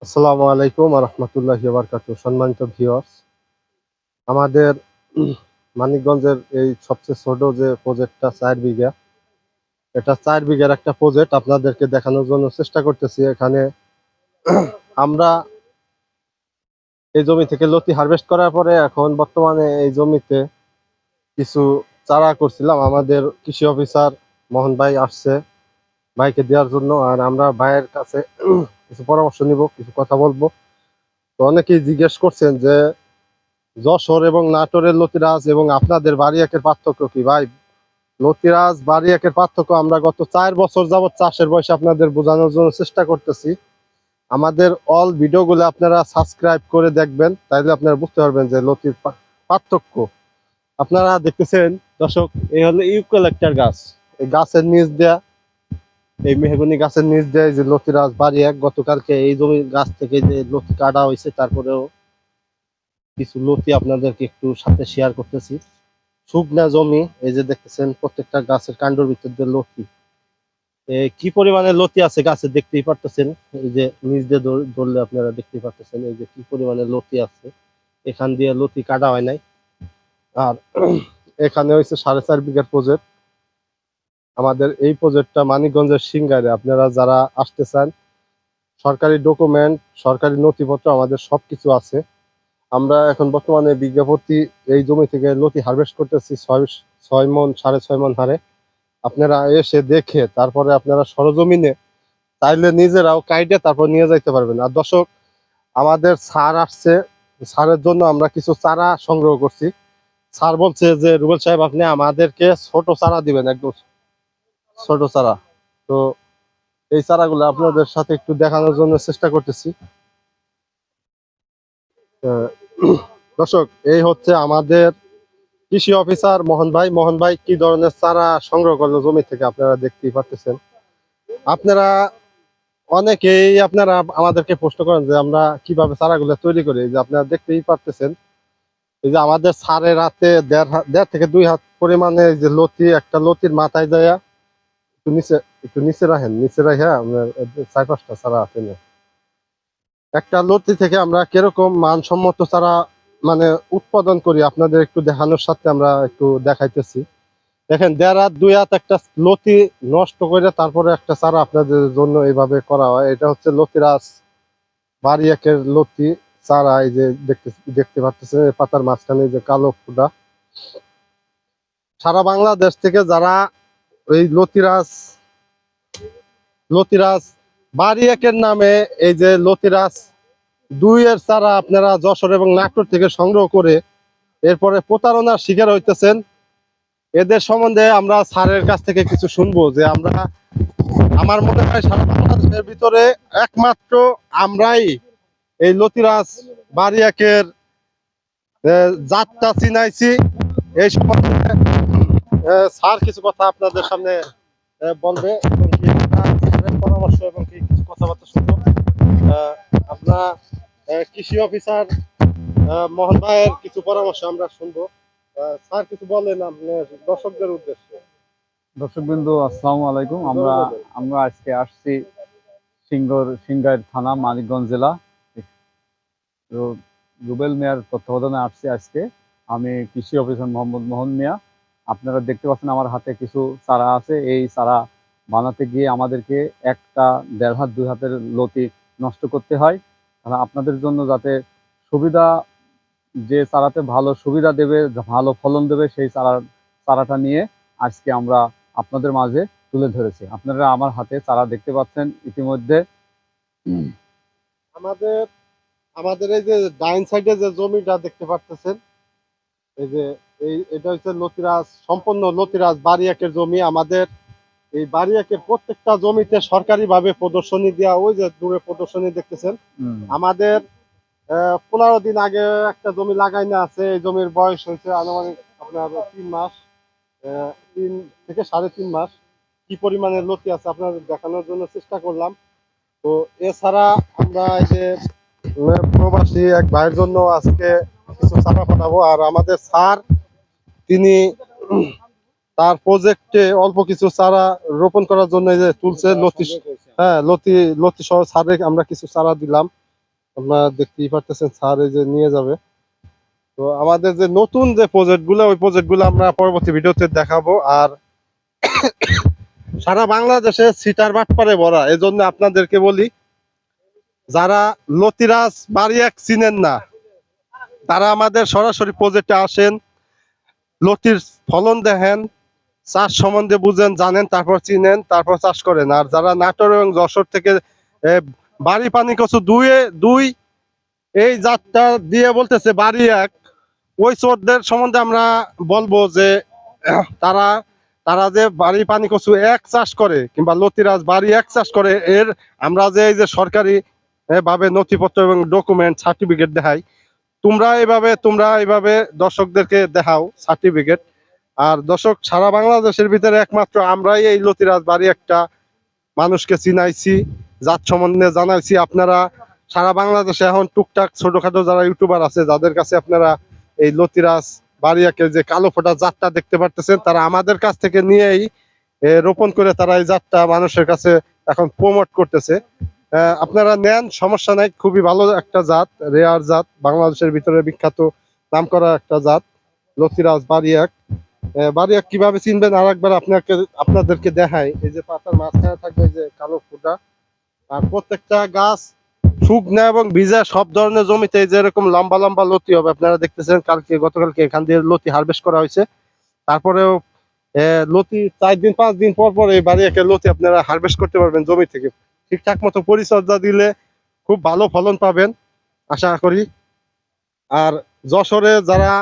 আসসালামু আলাইকুম ওয়া রাহমাতুল্লাহি ওয়া বারাকাতুহু। সম্মানিত ভিউয়ার্স, আমাদের মানিকগঞ্জের এই সবচেয়ে ছোট যে প্রজেক্টটা ৪ বিঘা, এটা ৪ বিঘার একটা প্রজেক্ট আপনাদেরকে দেখানোর জন্য চেষ্টা করতেছি। এখানে আমরা এই জমি থেকে লতি হারভেস্ট করার পরে এখন বর্তমানে এই জমিতে কিছু চারা করছিলাম। আমাদের কৃষি অফিসার মোহন ভাই আসছে ভাইকে দেওয়ার জন্য, আর আমরা ভাইয়ের কাছে কিছু পরামর্শ নিব, কিছু কথা বলবো। তো অনেকেই জিজ্ঞেস করছেন যে যশোর এবং নাটোরের লতিরাজ এবং আপনাদের বারিয়াকের পার্থক্য কি ভাই? লতিরাজ বারিয়াকের পার্থক্য আমরা গত ৪ বছর যাবৎ চাষের বয়সে আপনাদের বোঝানোর জন্য চেষ্টা করতেছি। আমাদের অল ভিডিওগুলো আপনারা সাবস্ক্রাইব করে দেখবেন, তাইলে আপনারা বুঝতে পারবেন যে লতির পার্থক্য। আপনারা দেখতেছেন দর্শক, এই হলো ইউক্যালিপ্টাস গাছ। এই গাছের নিচ দেয়া, এই মেহগনি গাছের নিচ দেয়া যে লতিরাজ বারিয়াক, গতকালকে এই জমির গাছ থেকে যে লতি কাটা হয়েছে, তারপরেও কিছু লতি আপনাদেরকে একটু সাথে শেয়ার করতেছি। শুকনা জমি, এই যে দেখতেছেন প্রত্যেকটা গাছের কাণ্ডর ভিতর দিয়ে লতি, কি পরিমাণে লতি আছে গাছে দেখতেই পারতেছেন। এই যে নিচ দিয়ে ধরলে আপনারা দেখতেই পারতেছেন এই যে কি পরিমাণে লতি আছে। এখান দিয়ে লতি কাটা হয় নাই। আর এখানে হয়েছে ৪.৫ বিঘার প্রজেক্ট। আমাদের এই প্রজেক্টটা মানিকগঞ্জের সিংগাইরে। আপনারা যারা আসতে চান, সরকারি ডকুমেন্ট, সরকারি নথিপত্র আমাদের সবকিছু আছে। আমরা এখন বর্তমানে বিঘা প্রতি এই জমি থেকে লতি হারভেস্ট করতেছি ৬ মণ ৬.৫ মণ হারে। আপনারা এসে দেখে তারপরে আপনারা সরজমিনে চাইলে নিজেরাও কাইটে তারপর নিয়ে যাইতে পারবেন। আর দর্শক, আমাদের স্যার আসছে, স্যারের জন্য আমরা কিছু চারা সংগ্রহ করছি। স্যার বলছে যে রুবেল সাহেব আপনি আমাদেরকে ছোট চারা দিবেন, একদম ছোট চারা। তো এই চারাগুলো আপনাদের সাথে একটু দেখানোর জন্য চেষ্টা করতেছি। আহ, দর্শক, এই হচ্ছে আমাদের কৃষি অফিসার মোহন ভাই। মোহন ভাই কি ধরনের চারা সংগ্রহ করলো জমি থেকে আপনারা দেখতেই পারতেছেন। আপনারা অনেকেই আপনারা আমাদেরকে প্রশ্ন করেন যে আমরা কিভাবে চারাগুলো তৈরি করি। যে আপনারা দেখতেই পারতেছেন, এই যে আমাদের সারের রাতে দেড় থেকে 2 হাত পরিমাণে যে লতি, একটা লতির মাথায় যায় একটু নিচে, একটু নিচে রাখেন, নিচে রাখে আপনার 4-5টা চারা আছে। একটা লতি থেকে আমরা কিরকম মানসম্মত চারা মানে উৎপাদন করি আপনাদের একটু দেখানোর সাথে আমরা একটু দেখাইতেছি। দেখেন, 1.5 হাত 2 হাত একটা লতি নষ্ট করে তারপরে একটা চারা আপনাদের জন্য এইভাবে করা হয়। এটা হচ্ছে লতিরাজ বারিয়াকের লতি চারা। এই যে দেখতে পাচ্ছেন পাতার মাঝখানে যে কালো ফুটা। সারা বাংলাদেশ থেকে যারা এই লতিরাজ লতিরাজ বারিয়াকের নামে এই যে লতিরাজ 2 এর চারা আপনারা যশোর এবং নাটোর থেকে সংগ্রহ করে এরপরে প্রতারণার শিকার হইতেছেন, এদের সম্বন্ধে আমরা স্যারের কাছ থেকে কিছু শুনবো। যে আমরা, আমার মনে হয় সারা বাংলাদেশের ভিতরে একমাত্র আমরাই এই লতিরাজ বারিয়াকের জাতটা চিনাইছি। এই সম্বন্ধে স্যার কিছু কথা আপনাদের সামনে বলবে এবং কি স্যারের পরামর্শ এবং কি কিছু কথাবার্তা শুনবো। আপনার কৃষি অফিসার মোহন ভাইয়ের কিছু পরামর্শ আমরা শুনবো। স্যার কিছু বলেন আপনি দর্শকদের উদ্দেশ্যে। দর্শকবৃন্দু, আসসালামু আলাইকুম। আমরা আমরা আজকে আসছি সিংগাইর থানা, মানিকগঞ্জ জেলা। তো রুবেল মিয়ার তত্ত্বাবধানে আসছি আজকে। আমি কৃষি অফিসার মোহাম্মদ মোহন মিয়া। আপনারা দেখতে পাচ্ছেন আমার হাতে কিছু চারা আছে। এই চারা বানাতে গিয়ে আমাদেরকে 1.5 হাত 2 হাতের লতি নষ্ট করতে হয়। তাহলে আপনাদের জন্য যাতে সুবিধা, যে চারাতে ভালো সুবিধা দেবে, ভালো ফলন দেবে, সেই চারাটা নিয়ে আজকে আমরা আপনাদের মাঝে তুলে ধরেছি। আপনারা আমার হাতে চারা দেখতে পাচ্ছেন ইতিমধ্যে। আমাদের আমাদের এই যে ডাইন সাইডে যে জমিটা দেখতে পারতেছেন, এই যে এটা হচ্ছে লতিরাজ, সম্পূর্ণ লতিরাজ বারিয়াকের জমি। আমাদের এই বারিয়াকের প্রত্যেকটা জমিতে সরকারি ভাবে প্রদর্শনী দেওয়া, ওই যে দূরে প্রদর্শনী দেখতেছেন। আমাদের 15 দিন আগে একটা জমি লাগাই না আছে। এই জমির বয়স হয়েছে আনুমানিক আপনার 3 মাস, 3 থেকে 3.5 মাস। কি পরিমাণে লতি আছে আপনাদের দেখানোর জন্য চেষ্টা করলাম। তো এছাড়া আমরা এই যে প্রবাসী এক ভাইয়ের জন্য আজকে কিছু চারা পাঠাবো। আর আমাদের স্যার, তিনি তার প্রজেক্টে অল্প কিছু চারা রোপণ করার জন্য এই যে তুলছে লতি। হ্যাঁ, লতি সহ স্যারে আমরা কিছু চারা দিলাম। আপনারা দেখতেই পারতেছেন স্যার এই যে নিয়ে যাবে। তো আমাদের যে নতুন যে প্রজেক্ট গুলো ওই প্রজেক্ট গুলো আমরা পরবর্তী ভিডিওতে দেখাবো। আর সারা বাংলাদেশে সিটার বাটপারে ভরা, এজন্য আপনাদেরকে বলি যারা লতিরাজ বাড়ি এক চিনেন না তারা আমাদের সরাসরি প্রজেক্টে আসেন, লতির ফলন দেখেন, চাষ সম্বন্ধে বুঝেন জানেন, তারপর চিনেন, তারপর চাষ করেন। আর যারা নাটোর এবং যশোর থেকে এ, বাড়ি পানি কচু দুই এই জাতটা দিয়ে বলতেছে বাড়ি এক, ওই চোরদের সম্বন্ধে আমরা বলবো যে তারা তারা যে বাড়ি পানি কচু এক চাষ করে কিংবা লতিরাজ বাড়ি এক চাষ করে, এর আমরা যে এই যে সরকারি ভাবে নথিপত্র এবং ডকুমেন্ট সার্টিফিকেট দেখাই, তোমরা এইভাবে দর্শকদেরকে দেখাও সার্টিফিকেট। আর দর্শক, সারা বাংলাদেশের ভিতরে একমাত্র আমরাই এই লতিরাজ বাড়ি একটা মানুষকে চিনাইছি, জাত সম্বন্ধে জানাইছি। আপনারা সারা বাংলাদেশে এখন টুকটাক ছোটখাটো যারা ইউটিউবার আছে যাদের কাছে আপনারা এই লতিরাজ বাড়িয়াকে যে কালো ফোটা জাতটা দেখতে পারতেছেন, তারা আমাদের কাছ থেকে নিয়েই রোপণ করে তারা এই জাতটা মানুষের কাছে এখন প্রমোট করতেছে। আপনারা নেন, সমস্যা নাই, খুবই ভালো একটা জাত, রেয়ার জাত, বাংলাদেশের ভিতরে বিখ্যাত নামকরা একটা জাত লতিরাজ বাড়িয়াক। বাড়িয়াক কিভাবে চিনবেন আর একবার আপনাদেরকে দেখাই। এই যে পাতার মাঝখানে থাকবে এই যে কালো ফোঁটা, আর প্রত্যেকটা গাছ শুকনা এবং ভিজা সব ধরনের জমিতে এই যে এরকম লম্বা লম্বা লতি হবে। আপনারা দেখতেছেন গতকালকে এখান দিয়ে লতি হারভেস্ট করা হয়েছে। তারপরেও লতি 4 দিন 5 দিন পর পর এই বাড়িয়াকে লতি আপনারা হারভেস্ট করতে পারবেন জমি থেকে। ঠিকঠাক মতো পরিচর্যা দিলে খুব ভালো ফলন পাবেন আশা করি। আর যশোরে যারা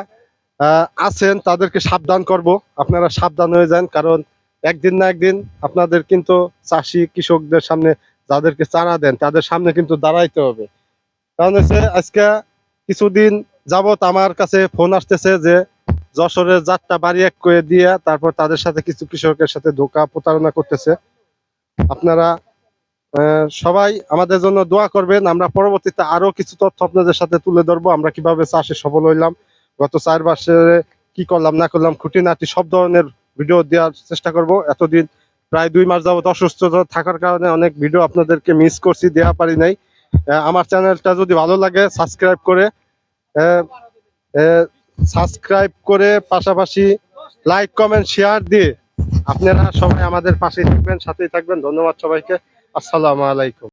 আছেন তাদেরকে সাবধান করব, আপনারা সাবধান হয়ে যান, কারণ একদিন না একদিন আপনাদের কিন্তু চাষি কৃষকদের সামনে যাদেরকে চারা দেন তাদের সামনে কিন্তু দাঁড়াইতে হবে। কারণ হচ্ছে আজকে কিছুদিন যাবত আমার কাছে ফোন আসতেছে যে যশোরের জাতটা বাড়ি এক করে দিয়ে তারপর তাদের সাথে কিছু কৃষকের সাথে ধোঁকা প্রতারণা করতেছে। আপনারা সবাই আমাদের জন্য দোয়া করবেন। আমরা পরবর্তীতে আরো কিছু তথ্য আপনাদের সাথে তুলে ধরবো, আমরা কিভাবে চাষে সফল হইলাম, গত 4 বছরে কি করলাম না করলাম, খুঁটিনাটি সব ধরনের ভিডিও দেওয়ার চেষ্টা করব। এতদিন প্রায় 2 মাস যাবত অসুস্থতা থাকার কারণে অনেক ভিডিও আপনাদেরকে মিস করছি, দেওয়া পারি নাই। আমার চ্যানেলটা যদি ভালো লাগে সাবস্ক্রাইব করে পাশাপাশি লাইক কমেন্ট শেয়ার দিয়ে আপনারা সবাই আমাদের পাশেই থাকবেন, সাথেই থাকবেন। ধন্যবাদ সবাইকে। আসসালামু আলাইকুম।